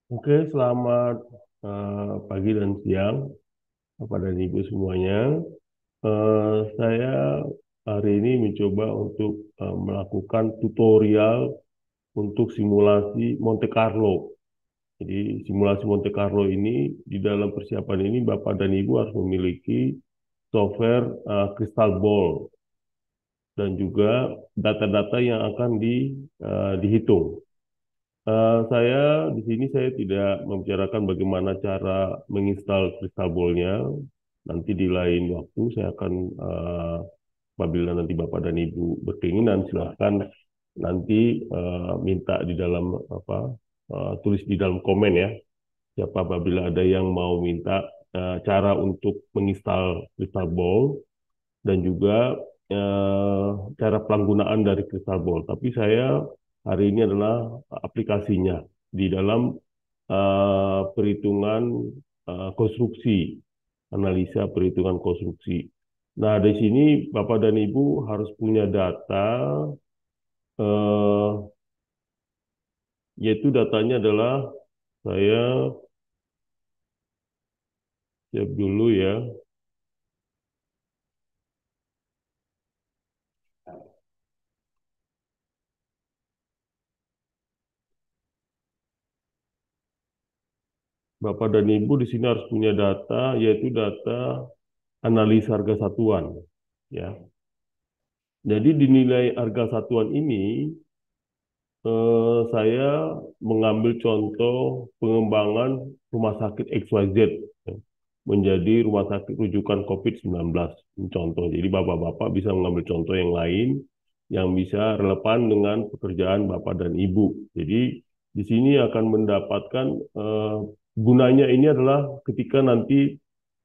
Oke, selamat pagi dan siang kepada Ibu semuanya. Saya hari ini mencoba untuk melakukan tutorial untuk simulasi Monte Carlo. Jadi simulasi Monte Carlo ini di dalam persiapan ini Bapak dan Ibu harus memiliki software Crystal Ball dan juga data-data yang akan dihitung. Saya di sini saya tidak membicarakan bagaimana cara menginstal Crystal Ball-nya. Nanti di lain waktu saya akan apabila nanti Bapak dan Ibu berkeinginan silahkan nanti minta di dalam tulis di dalam komen ya. Siapa apabila ada yang mau minta cara untuk menginstal Crystal Ball dan juga eh, cara penggunaan dari Crystal Ball. Tapi saya hari ini adalah aplikasinya di dalam perhitungan konstruksi, analisa perhitungan konstruksi. Nah, di sini Bapak dan Ibu harus punya data, eh, yaitu datanya adalah saya siap dulu ya. Bapak dan Ibu di sini harus punya data, yaitu data analisa harga satuan. Ya, jadi dinilai harga satuan ini saya mengambil contoh pengembangan rumah sakit XYZ ya, menjadi rumah sakit rujukan COVID-19. Ini contoh. Jadi Bapak-bapak bisa mengambil contoh yang lain yang bisa relevan dengan pekerjaan Bapak dan Ibu. Jadi di sini akan mendapatkan gunanya ini adalah ketika nanti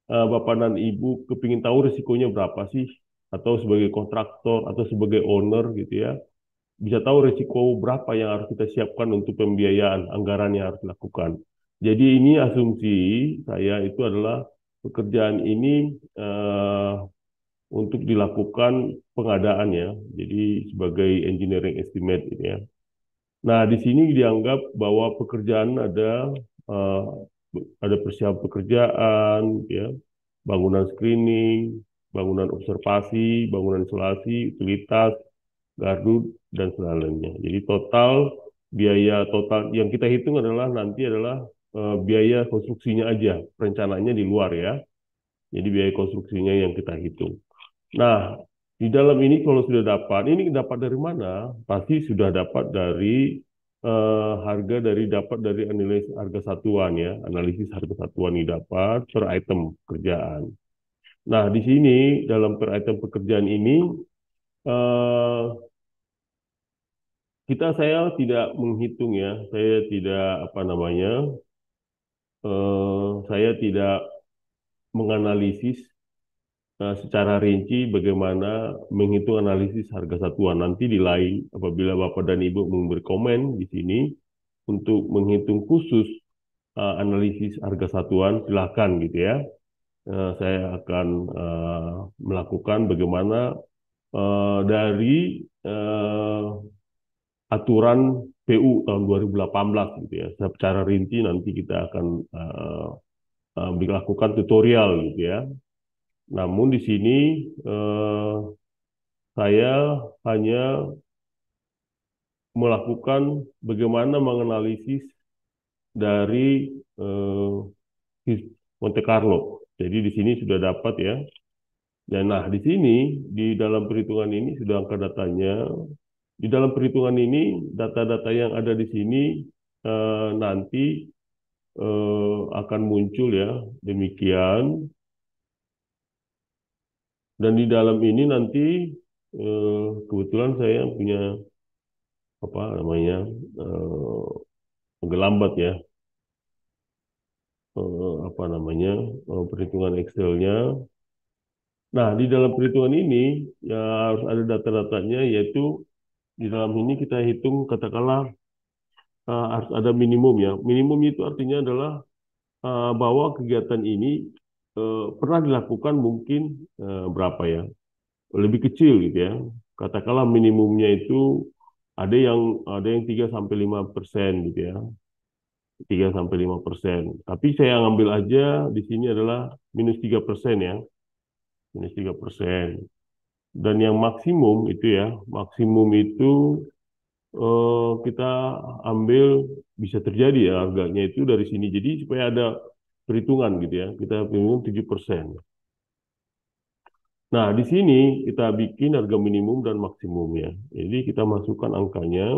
Bapak dan Ibu kepingin tahu risikonya berapa sih, atau sebagai kontraktor atau sebagai owner gitu ya, bisa tahu risiko berapa yang harus kita siapkan untuk pembiayaan anggaran yang harus dilakukan. Jadi ini asumsi saya itu adalah pekerjaan ini untuk dilakukan pengadaan ya, jadi sebagai engineering estimate gitu ya. Nah, di sini dianggap bahwa pekerjaan eh, ada persiapan pekerjaan, ya, bangunan screening, bangunan observasi, bangunan isolasi, utilitas, gardu, dan sebagainya. Jadi biaya total yang kita hitung adalah nanti adalah biaya konstruksinya aja, perencanaannya di luar ya. Jadi biaya konstruksinya yang kita hitung. Nah, di dalam ini kalau sudah dapat, ini dapat dari mana? Pasti sudah dapat dari harga dapat dari analisis harga satuan ya, analisis harga satuan ini dapat per item pekerjaan. Nah, di sini dalam per item pekerjaan ini eh, saya tidak menghitung ya, saya tidak apa namanya, saya tidak menganalisis secara rinci bagaimana menghitung analisis harga satuan. Nanti di lain apabila Bapak dan Ibu memberi komen di sini untuk menghitung khusus analisis harga satuan, silakan gitu ya. Saya akan melakukan bagaimana dari aturan PU tahun 2018 gitu ya. Secara rinci nanti kita akan lakukan tutorial gitu ya. Namun di sini eh, saya hanya melakukan bagaimana menganalisis dari Monte Carlo. Jadi di sini sudah dapat ya. Dan nah di sini di dalam perhitungan ini sudah angka datanya. Di dalam perhitungan ini data-data yang ada di sini nanti akan muncul ya demikian. Dan di dalam ini nanti kebetulan saya punya apa namanya agak lambat ya apa namanya perhitungan Excel-nya. Nah, di dalam perhitungan ini ya harus ada data-datanya, yaitu di dalam ini kita hitung katakanlah harus ada minimum ya. Minimum itu artinya adalah bahwa kegiatan ini pernah dilakukan mungkin berapa ya, lebih kecil gitu ya. Katakanlah minimumnya itu ada yang 3 sampai 5% gitu ya. 3 sampai 5%. Tapi saya ngambil aja di sini adalah -3% ya, -3%. Dan yang maksimum itu ya, maksimum itu kita ambil bisa terjadi ya harganya itu dari sini. Jadi supaya ada perhitungan gitu ya, kita minimum 7%. Nah, di sini kita bikin harga minimum dan maksimumnya. Jadi kita masukkan angkanya,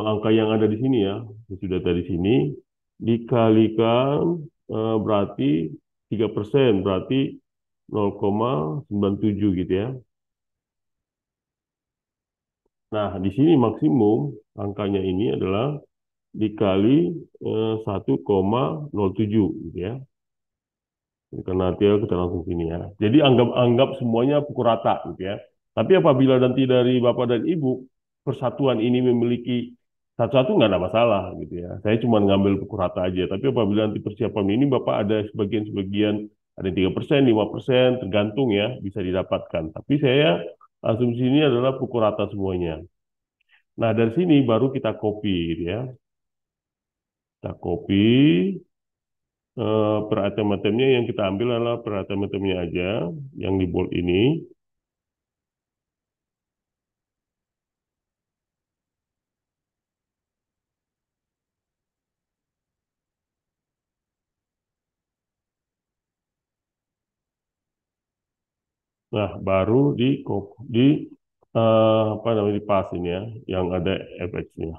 angka yang ada di sini ya, yang sudah dari sini, dikalikan berarti 3%, berarti 0,97 gitu ya. Nah, di sini maksimum angkanya ini adalah dikali 1,07 gitu ya. Karena dia kita langsung sini ya. Jadi anggap semuanya pukul rata gitu ya. Tapi apabila nanti dari Bapak dan Ibu persatuan ini memiliki satu-satu nggak ada masalah gitu ya. Saya cuma ngambil pukul rata aja. Tapi apabila nanti persiapan ini Bapak ada sebagian-sebagian ada 3%, 5%, tergantung ya bisa didapatkan. Tapi saya asumsi ini adalah pukul rata semuanya. Nah dari sini baru kita copy gitu ya. Kita copy per item-itemnya yang kita ambil adalah per item-itemnya aja yang di bold ini. Nah, baru di apa namanya di pas ini ya, yang ada FX-nya.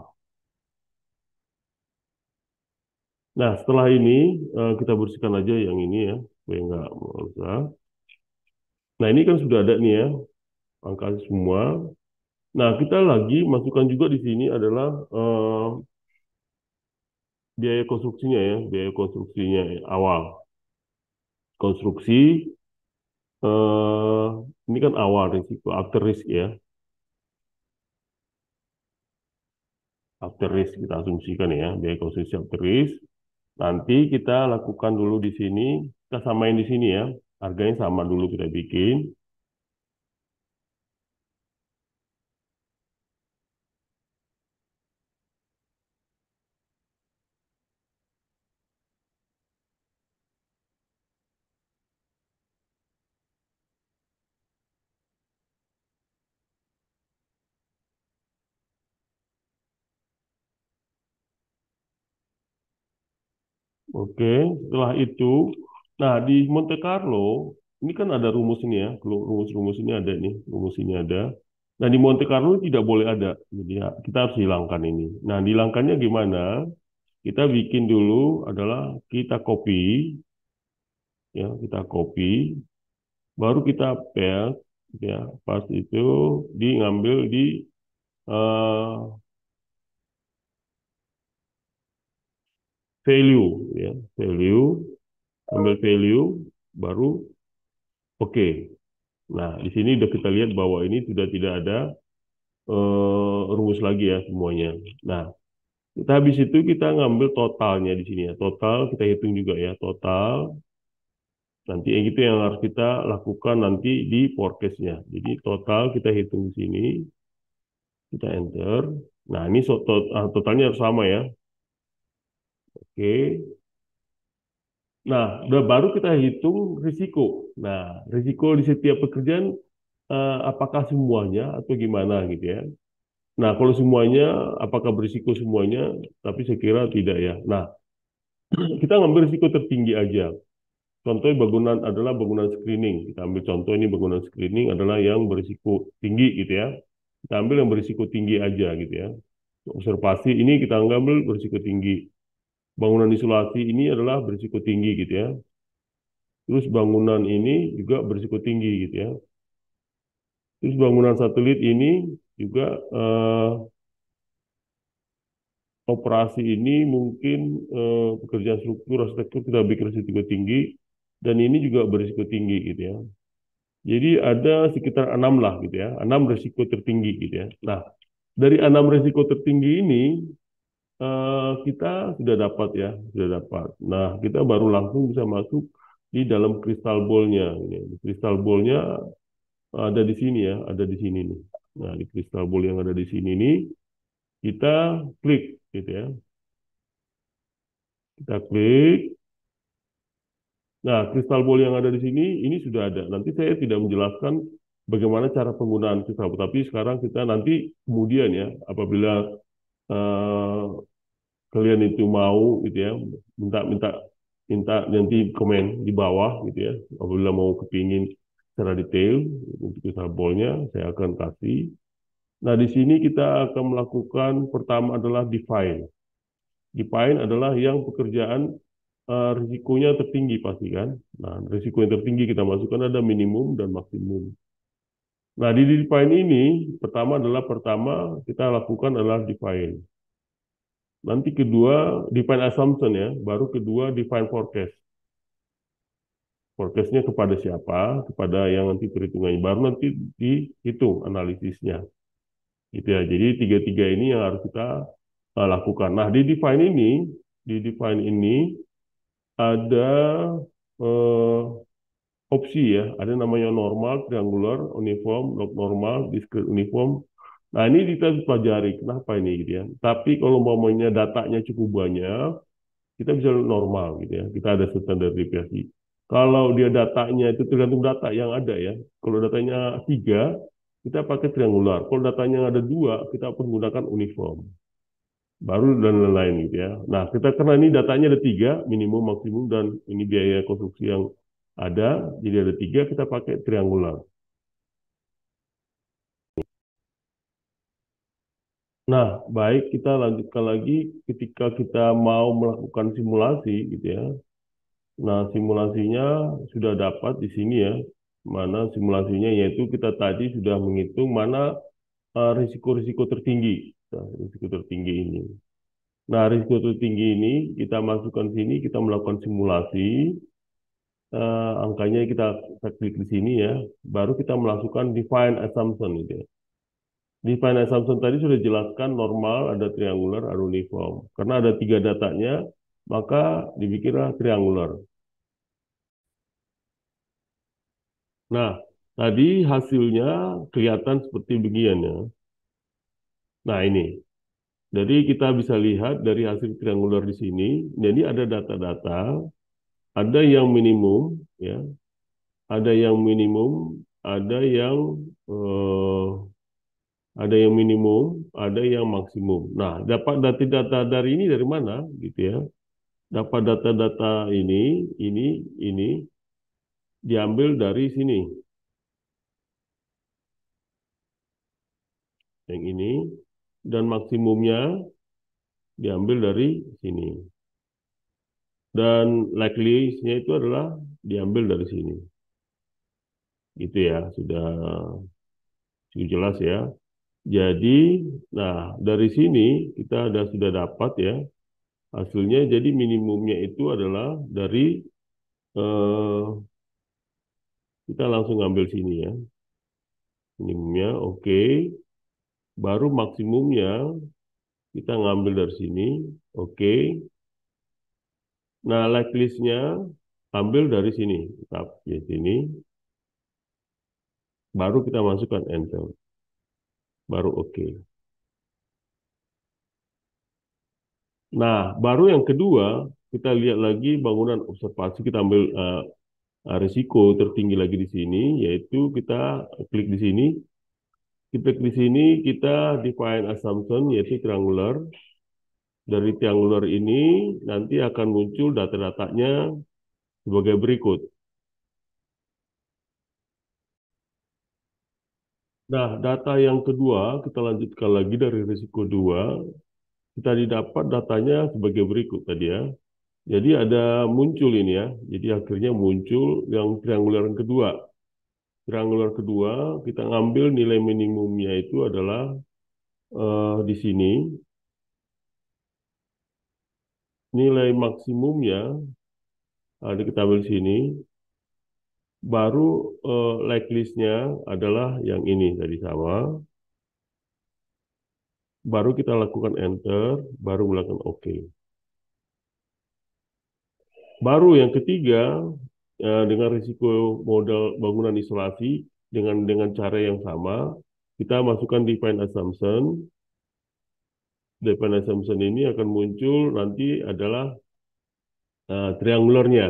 Nah, setelah ini kita bersihkan aja yang ini ya, supaya nggak usah. Nah, ini kan sudah ada nih ya, angka semua. Nah, kita lagi masukkan juga di sini adalah biaya konstruksinya ya, biaya konstruksinya awal. Konstruksi eh, ini kan awal risiko, after risk ya. After risk kita asumsikan ya, biaya konstruksi after risk. Nanti kita lakukan dulu di sini, kita samain di sini ya. Harganya sama dulu kita bikin. Oke, setelah itu, nah di Monte Carlo, ini kan ada rumus ini ya, rumus-rumus ini ada nih, rumus ini ada. Nah di Monte Carlo tidak boleh ada, jadi ya, kita harus hilangkan ini. Nah dihilangkannya gimana? Kita bikin dulu adalah kita copy, ya kita copy, baru kita paste, ya pas itu ngambil di eh, value, ya value, ambil value, baru oke. Nah di sini udah kita lihat bahwa ini sudah tidak ada rumus lagi ya semuanya. Nah kita habis itu kita ngambil totalnya di sini ya, total kita hitung juga ya total. Nanti yang itu yang harus kita lakukan nanti di forecast-nya. Jadi total kita hitung di sini, kita enter. Nah ini totalnya harus sama ya. Oke. Nah, udah baru kita hitung risiko. Nah, risiko di setiap pekerjaan apakah semuanya atau gimana gitu ya. Nah, kalau semuanya apakah berisiko semuanya? Tapi saya kira tidak ya. Nah, kita ngambil risiko tertinggi aja. Contohnya bangunan adalah bangunan screening. Kita ambil contoh ini bangunan screening adalah yang berisiko tinggi gitu ya. Kita ambil yang berisiko tinggi aja gitu ya. Observasi ini kita ambil berisiko tinggi. Bangunan isolasi ini adalah berisiko tinggi gitu ya. Terus bangunan ini juga berisiko tinggi gitu ya. Terus bangunan satelit ini juga operasi ini mungkin pekerjaan struktur arsitektur kita bikin risiko tinggi dan ini juga berisiko tinggi gitu ya. Jadi ada sekitar 6 lah gitu ya, 6 risiko tertinggi gitu ya. Nah, dari 6 risiko tertinggi ini kita sudah dapat ya, sudah dapat. Nah, kita baru langsung bisa masuk di dalam crystal ball-nya. Ini. Crystal ball-nya ada di sini ya, ada di sini nih. Nah, di crystal ball yang ada di sini nih, kita klik gitu ya. Kita klik. Nah, kristal ball yang ada di sini, ini sudah ada. Nanti saya tidak menjelaskan bagaimana cara penggunaan kristal ball, tapi sekarang kita nanti kemudian ya, apabila eh, kalian itu mau gitu ya, minta minta minta nanti komen di bawah gitu ya, apabila mau kepingin secara detail untuk kristal ballnya, saya akan kasih. Nah, di sini kita akan melakukan pertama adalah define. Define adalah yang pekerjaan risikonya tertinggi pasti kan. Nah, risiko yang tertinggi kita masukkan ada minimum dan maksimum. Nah, di define ini pertama kita lakukan adalah define. Nanti kedua define assumption ya, baru kedua define forecast. Forecastnya kepada siapa? Kepada yang nanti perhitungannya. Baru nanti dihitung analisisnya. Gitu ya. Jadi tiga-tiga ini yang harus kita lakukan. Nah, di define ini ada eh, opsi ya, ada namanya normal, triangular, uniform, log normal, discrete uniform. Nah, ini kita pelajari kenapa ini gitu ya. Tapi kalau umpamanya datanya cukup banyak, kita bisa normal gitu ya. Kita ada standar deviasi. Kalau dia datanya itu tergantung data yang ada ya. Kalau datanya 3, kita pakai triangular. Kalau datanya ada 2, kita menggunakan uniform. Baru dan lain-lain gitu ya. Nah, kita karena ini datanya ada 3, minimum, maksimum, dan ini biaya konstruksi yang ada, jadi ada 3, kita pakai triangular. Nah, baik kita lanjutkan lagi ketika kita mau melakukan simulasi gitu ya. Nah, simulasinya sudah dapat di sini ya. Mana simulasinya yaitu kita tadi sudah menghitung mana risiko-risiko tertinggi. Nah, risiko tertinggi ini. Nah, risiko tertinggi ini kita masukkan sini, kita melakukan simulasi. Angkanya kita klik di sini ya. Baru kita melakukan define assumption gitu ya. Define assumption tadi sudah jelaskan normal, ada triangular, ada uniform. Karena ada 3 datanya, maka dibikinlah triangular. Nah, tadi hasilnya kelihatan seperti begini ya. Nah, ini. Jadi kita bisa lihat dari hasil triangular di sini. Jadi ada data-data, ada yang minimum, ya, ada yang minimum, ada yang eh, ada yang minimum, ada yang maksimum. Nah, dapat data-data dari ini dari mana, gitu ya? Dapat data-data ini diambil dari sini, yang ini, dan maksimumnya diambil dari sini. Dan likely-nya itu adalah diambil dari sini. Gitu ya, sudah cukup jelas ya. Jadi, nah dari sini kita sudah dapat ya hasilnya. Jadi minimumnya itu adalah dari eh, kita langsung ambil sini ya. Minimumnya oke. Baru maksimumnya kita ngambil dari sini. Oke. Nah, likely-nya ambil dari sini. Tetap di sini. Baru kita masukkan enter. Baru oke. Nah, baru yang kedua, kita lihat lagi bangunan observasi, kita ambil risiko tertinggi lagi di sini, yaitu kita klik di sini. Kita klik di sini, kita define assumption, yaitu triangular. Dari triangular ini nanti akan muncul data-datanya sebagai berikut. Nah, data yang kedua, kita lanjutkan lagi dari risiko 2. Kita didapat datanya sebagai berikut tadi ya. Jadi ada muncul ini ya. Jadi akhirnya muncul yang triangular yang kedua. Triangular kedua, kita ngambil nilai minimumnya itu adalah di sini. Nilai maksimumnya ada kita ambil sini. Baru like list-nya adalah yang ini tadi sama. Baru kita lakukan enter, baru melakukan OK. Baru yang ketiga, dengan risiko modal bangunan isolasi dengan cara yang sama, kita masukkan define assumption. Define assumption ini akan muncul nanti adalah triangularnya.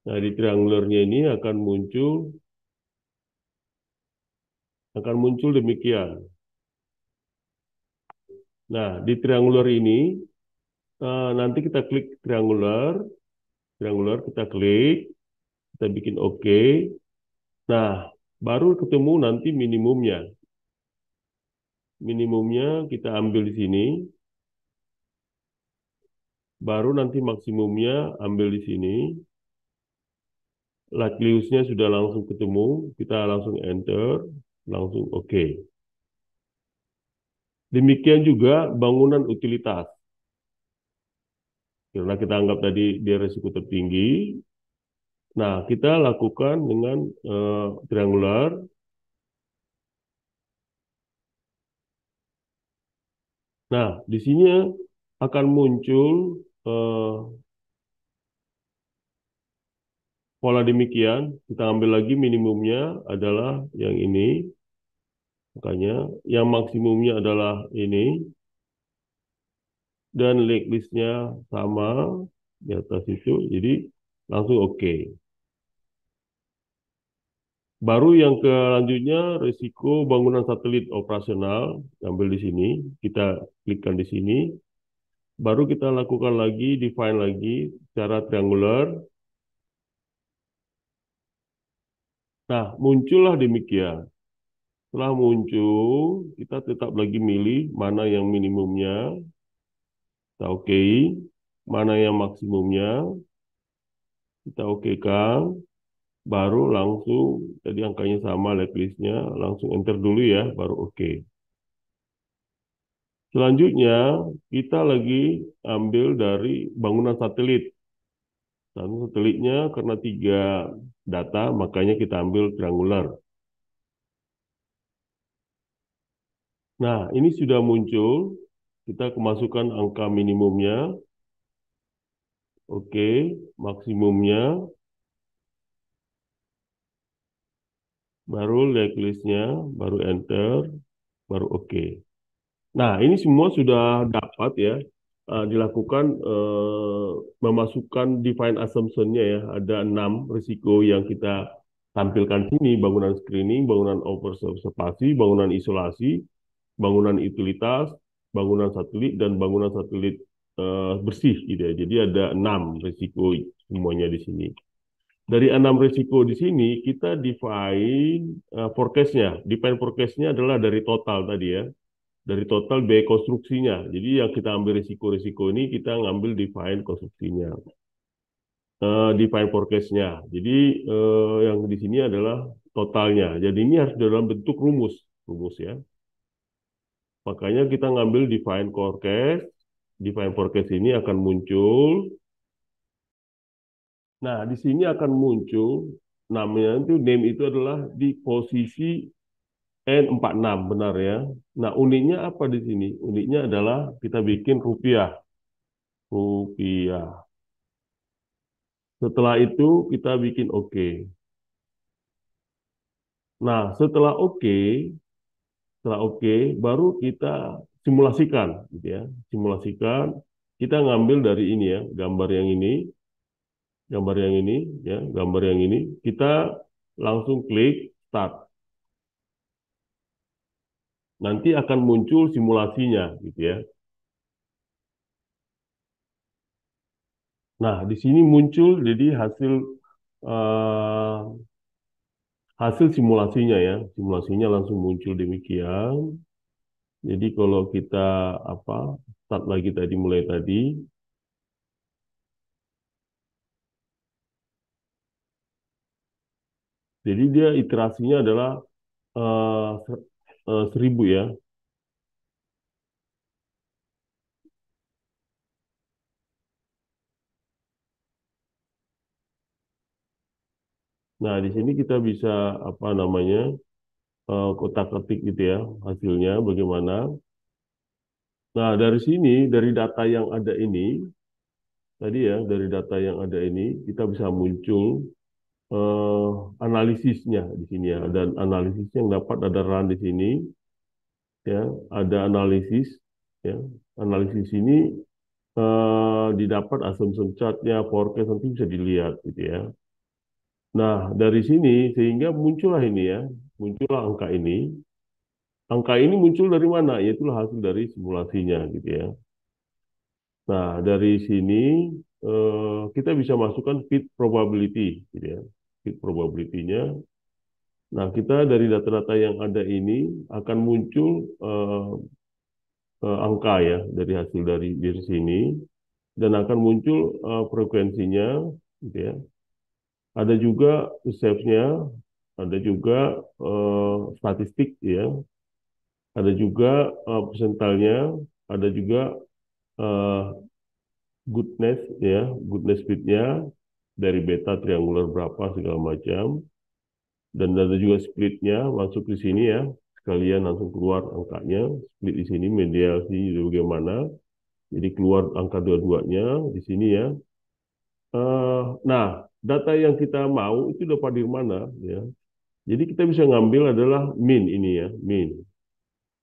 Nah, di triangularnya ini akan muncul demikian. Nah, di triangular ini nanti kita klik triangular, kita klik, kita bikin OK. Nah, baru ketemu nanti minimumnya. Minimumnya kita ambil di sini, baru nanti maksimumnya ambil di sini. Likelihood-nya sudah langsung ketemu, kita langsung enter, langsung OK. Demikian juga bangunan utilitas. Karena kita anggap tadi dia risiko tertinggi, nah kita lakukan dengan triangular. Nah, di sini akan muncul eh, pola demikian. Kita ambil lagi minimumnya adalah yang ini. Makanya yang maksimumnya adalah ini. Dan list-nya sama di atas itu. Jadi langsung OK. Baru yang selanjutnya risiko bangunan satelit operasional. Ambil di sini. Kita klikkan di sini. Baru kita lakukan lagi, define lagi secara triangular. Nah, muncullah demikian. Setelah muncul, kita tetap lagi milih mana yang minimumnya, kita oke, mana yang maksimumnya, kita oke kan, baru langsung, tadi angkanya sama, list-nya, langsung enter dulu ya, baru oke. Selanjutnya, kita lagi ambil dari bangunan satelit. Dan satelitnya karena 3 data, makanya kita ambil triangular. Nah, ini sudah muncul. Kita kemasukan angka minimumnya. Oke, maksimumnya. Baru list-nya, baru enter, baru oke. Nah, ini semua sudah dapat ya. Dilakukan memasukkan define assumption-nya ya. Ada 6 risiko yang kita tampilkan sini. Bangunan screening, bangunan observasi, bangunan isolasi, bangunan utilitas, bangunan satelit, dan bangunan satelit bersih gitu ya. Jadi ada 6 risiko semuanya di sini. Dari 6 risiko di sini kita define forecast-nya. Define forecast-nya adalah dari total tadi ya. Dari total biaya konstruksinya. Jadi yang kita ambil risiko-risiko ini kita ngambil define konstruksinya. Define forecast-nya. Jadi yang di sini adalah totalnya. Jadi ini harus dalam bentuk rumus. Rumus ya. Makanya kita ngambil define forecast. Define forecast ini akan muncul. Nah, di sini akan muncul namanya itu name itu adalah di posisi N46, benar ya. Nah, uniknya apa di sini? Uniknya adalah kita bikin rupiah. Rupiah. Setelah itu kita bikin oke. Nah, setelah oke, baru kita simulasikan, gitu ya. Simulasikan. Kita ngambil dari ini ya, gambar yang ini, ya, gambar yang ini. Kita langsung klik start. Nanti akan muncul simulasinya, gitu ya. Nah, di sini muncul jadi eh, hasil simulasinya ya. Simulasinya langsung muncul demikian. Jadi kalau kita apa start lagi tadi mulai tadi, jadi dia iterasinya adalah 1000 ya. Nah, di sini kita bisa apa namanya kotak-ketik gitu ya hasilnya bagaimana. Nah, dari sini dari data yang ada ini tadi ya dari data yang ada ini kita bisa muncul eh, analisisnya di sini ya. Dan analisis yang dapat ada run di sini ya, ada analisis ya. Analisis ini didapat assumption chartnya, forecast nanti bisa dilihat gitu ya. Nah, dari sini sehingga muncullah ini ya, muncullah angka ini. Angka ini muncul dari mana? Yaitulah hasil dari simulasinya gitu ya. Nah, dari sini kita bisa masukkan fit probability gitu ya. Fit probability-nya. Nah, kita dari data-data yang ada ini akan muncul angka ya dari hasil dari sini dan akan muncul frekuensinya gitu ya. Ada juga reserve-nya, ada juga statistik ya, ada juga persentalnya, ada juga eh, goodness ya, goodness fit-nya dari beta triangular berapa segala macam, dan ada juga split-nya masuk di sini ya, sekalian langsung keluar angkanya, split di sini mediasi juga bagaimana, jadi keluar angka dua-duanya di sini ya. Nah, data yang kita mau itu dapat dari mana ya? Jadi kita bisa ngambil adalah min ini ya, min.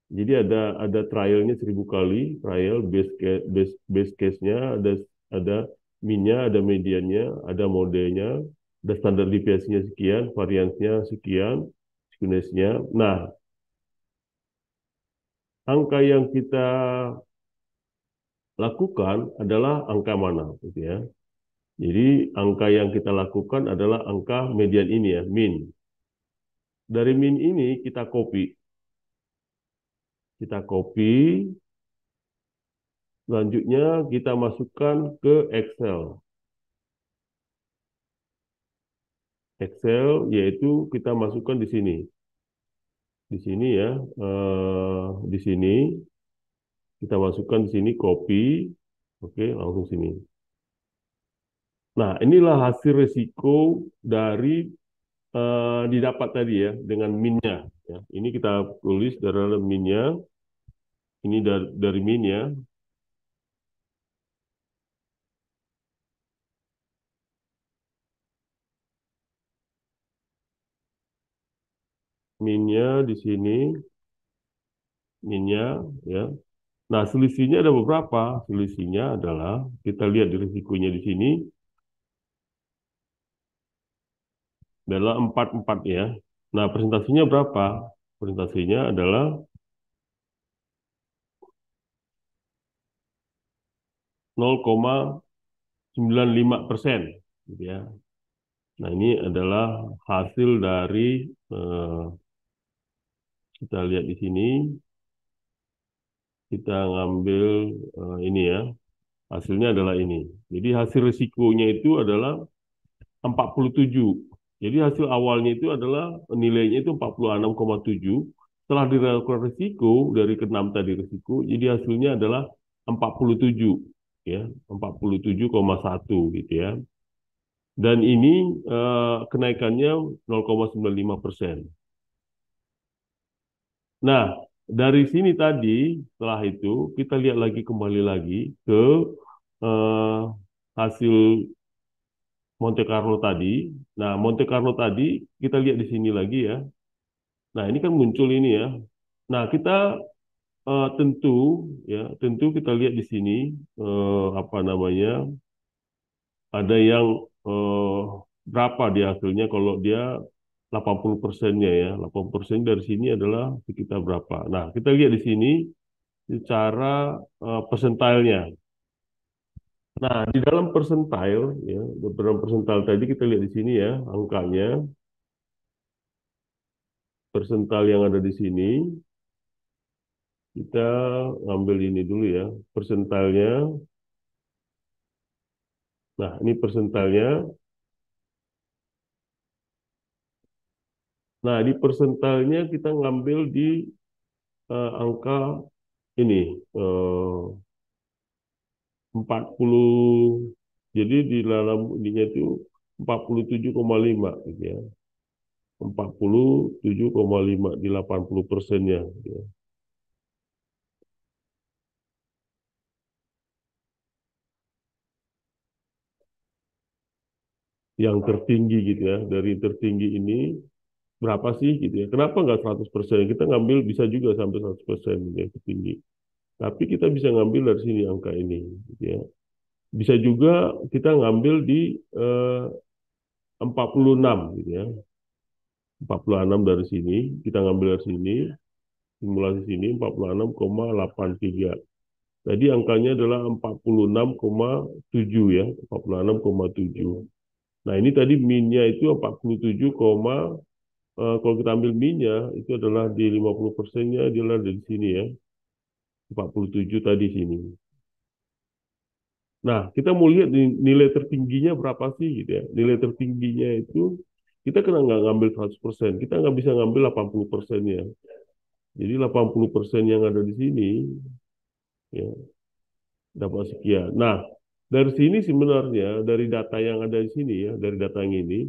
Jadi ada trialnya 1000 kali, trial base case-nya, ada minnya, ada mediannya, ada modenya, ada standar deviasinya sekian, variansnya sekian, skewness-nya. Nah, angka yang kita lakukan adalah angka mana, gitu ya. Jadi angka yang kita lakukan adalah angka median ini ya, min. Dari min ini kita copy, selanjutnya kita masukkan ke Excel. Excel yaitu kita masukkan di sini. Di sini ya, di sini kita masukkan di sini copy. Oke, langsung sini. Nah, inilah hasil resiko dari didapat tadi ya dengan minnya. Ya. Ini kita tulis dari minnya. Ini dari min ya. Minnya di sini, minnya ya. Nah, selisihnya ada beberapa. Selisihnya adalah kita lihat di risikonya di sini adalah 44 ya. Nah, presentasinya berapa? Presentasinya adalah 0,95%, gitu ya. Nah, ini adalah hasil dari eh, kita lihat di sini, kita ngambil ini ya, hasilnya adalah ini. Jadi hasil risikonya itu adalah 47. Jadi hasil awalnya itu adalah nilainya itu 46,7. Setelah dilakukan risiko dari keenam tadi risiko, jadi hasilnya adalah 47 ya, 47,1 gitu ya. Dan ini kenaikannya 0,95%. Nah, dari sini tadi setelah itu kita lihat lagi kembali lagi ke eh, hasil Monte Carlo tadi. Nah, Monte Carlo tadi kita lihat di sini lagi ya. Nah, ini kan muncul ini ya. Nah, kita tentu ya, tentu kita lihat di sini apa namanya? Ada yang eh, berapa dia hasilnya kalau dia 80%-nya ya. 80% dari sini adalah sekitar berapa. Nah, kita lihat di sini secara persentilenya. Nah, di dalam persentil ya, dalam persentil tadi kita lihat di sini ya angkanya, persentil yang ada di sini. Kita ngambil ini dulu ya, persentilnya. Nah, ini persentilnya. Nah, di persentilnya kita ngambil di angka ini, eh, 40. Jadi di dalam ininya itu 47,5 gitu ya. 47,5 di 80%-nya gitu ya. Yang tertinggi gitu ya. Dari tertinggi ini berapa sih gitu ya. Kenapa nggak 100%? Kita ngambil bisa juga sampai 100% gitu ya, tertinggi. Tapi kita bisa ngambil dari sini angka ini, gitu ya. Bisa juga kita ngambil di 46, gitu ya. 46 dari sini, kita ngambil dari sini, simulasi sini 46,83. Tadi angkanya adalah 46,7 ya, 46,7. Nah, ini tadi minnya itu 47, kalau kita ambil minnya itu adalah di 50%-nya adalah dari sini ya, 47 tadi sini. Nah, kita mau lihat nilai tertingginya berapa sih gitu ya. Nilai tertingginya itu kita kena nggak ngambil 100%, kita nggak bisa ngambil 80%-nya. Jadi 80% yang ada di sini ya dapat sekian. Nah, dari sini sebenarnya dari data yang ada di sini ya, dari data yang ini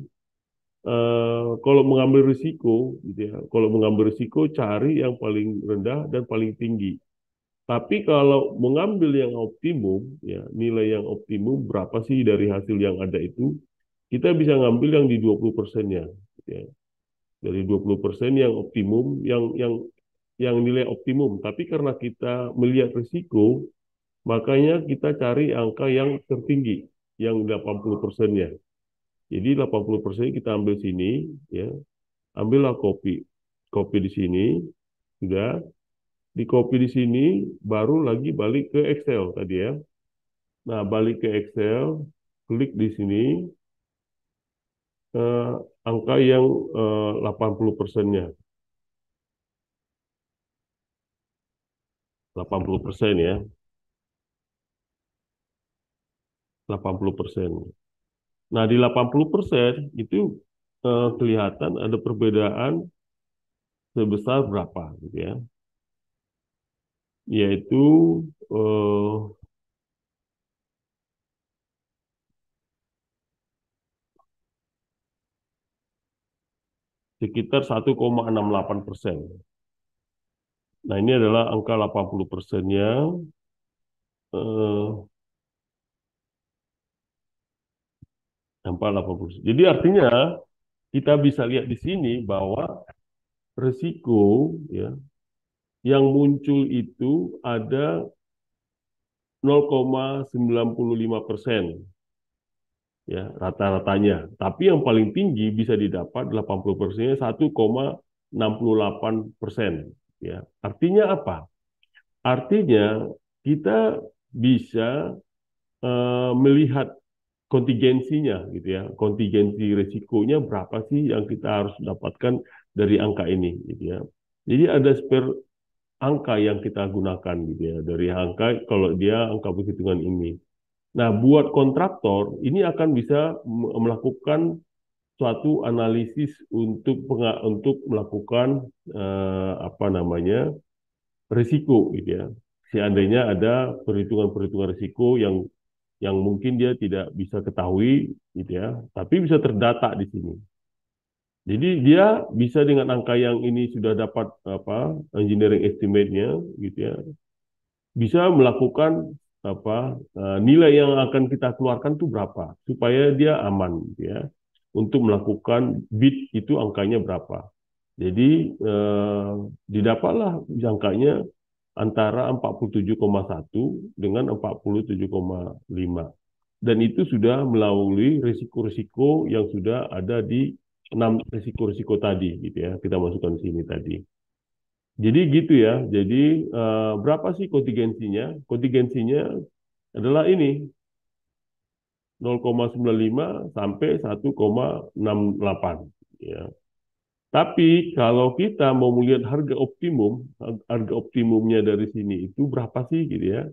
kalau mengambil risiko gitu ya, kalau mengambil risiko cari yang paling rendah dan paling tinggi. Tapi kalau mengambil yang optimum, ya nilai yang optimum berapa sih dari hasil yang ada itu, kita bisa ngambil yang di 20%-nya. Ya. Dari 20% yang optimum, yang nilai optimum. Tapi karena kita melihat risiko, makanya kita cari angka yang tertinggi, yang 80%-nya. Jadi 80% kita ambil sini, ya, ambillah kopi. Kopi di sini, sudah. Di copy di sini, baru lagi balik ke Excel tadi ya. Nah, balik ke Excel, klik di sini, eh, angka yang 80%-nya. 80% ya, 80%. Nah, di 80% itu kelihatan ada perbedaan sebesar berapa gitu ya. Yaitu eh, sekitar 1,68%. Nah, ini adalah angka 80%-nya. Eh, Angka 80%. Jadi artinya kita bisa lihat di sini bahwa risiko ya yang muncul itu ada 0,95% ya rata-ratanya. Tapi yang paling tinggi bisa didapat 80%-nya 1,68% ya. Artinya apa? Artinya kita bisa melihat kontingensinya gitu ya. Kontingensi risikonya berapa sih yang kita harus dapatkan dari angka ini gitu ya. Jadi ada spare angka yang kita gunakan gitu ya dari angka kalau dia angka perhitungan ini. Nah, buat kontraktor ini akan bisa melakukan suatu analisis untuk melakukan apa namanya risiko gitu ya. Seandainya ada perhitungan-perhitungan risiko yang mungkin dia tidak bisa ketahui gitu ya, tapi bisa terdata di sini. Jadi dia bisa dengan angka yang ini sudah dapat apa engineering estimate-nya gitu ya, bisa melakukan apa nilai yang akan kita keluarkan itu berapa supaya dia aman gitu ya. Untuk melakukan bid itu angkanya berapa. Jadi didapatlah angkanya antara 47,1 dengan 47,5. Dan itu sudah melalui risiko-risiko yang sudah ada di 6 risiko-risiko tadi gitu ya. Kita masukkan di sini tadi. Jadi gitu ya. Jadi berapa sih kontingensinya? Kontingensinya adalah ini 0,95 sampai 1,68 ya. Tapi kalau kita mau melihat harga optimumnya dari sini itu berapa sih gitu ya?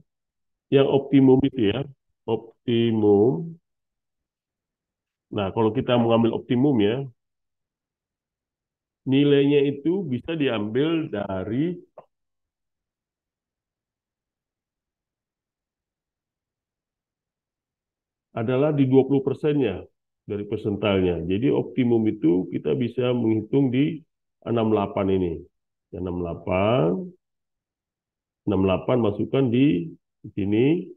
Yang optimum itu ya, optimum. Nah, kalau kita mengambil optimum ya, nilainya itu bisa diambil dari adalah di 20%-nya dari persentalnya. Jadi optimum itu kita bisa menghitung di 68 ini. 68, 68 masukkan di sini.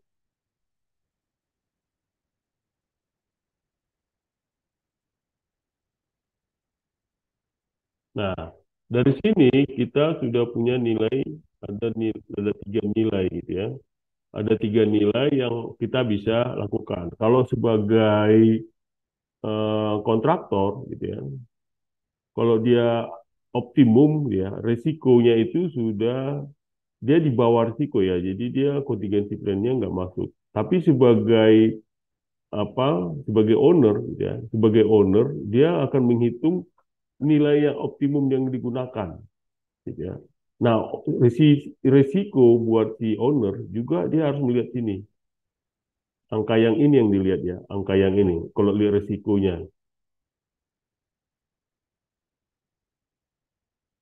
Nah, dari sini kita sudah punya nilai Ada tiga nilai gitu ya. Ada tiga nilai yang kita bisa lakukan. Kalau sebagai kontraktor gitu ya, kalau dia optimum ya, resikonya itu sudah dia di bawah risiko ya, jadi dia contingency plan-nya nggak masuk. Tapi sebagai apa? Sebagai owner, gitu ya, sebagai owner dia akan menghitung nilai yang optimum yang digunakan, gitu ya. Nah, risiko buat si owner juga dia harus melihat sini. Angka yang ini yang dilihat ya, angka yang ini. Kalau lihat risikonya,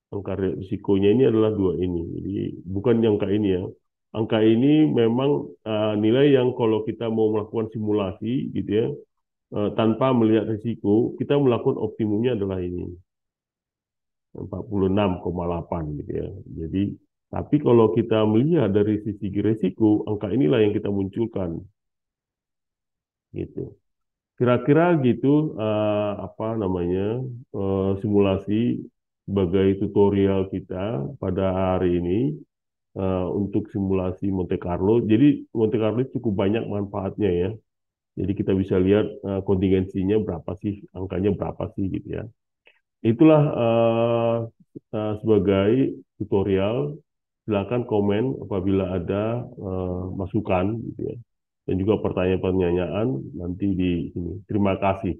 angka risikonya ini adalah dua ini. Jadi bukan yang angka ini ya. Angka ini memang nilai yang kalau kita mau melakukan simulasi gitu ya, tanpa melihat risiko, kita melakukan optimumnya adalah ini, 46,8 gitu ya. Jadi, tapi kalau kita melihat dari sisi risiko, angka inilah yang kita munculkan gitu. Kira-kira gitu apa namanya simulasi sebagai tutorial kita pada hari ini untuk simulasi Monte Carlo. Jadi Monte Carlo cukup banyak manfaatnya ya. Jadi kita bisa lihat kontingensinya berapa sih, angkanya berapa sih gitu ya. Itulah sebagai tutorial. Silakan komen apabila ada masukan gitu ya. Dan juga pertanyaan-pertanyaan nanti di sini. Terima kasih.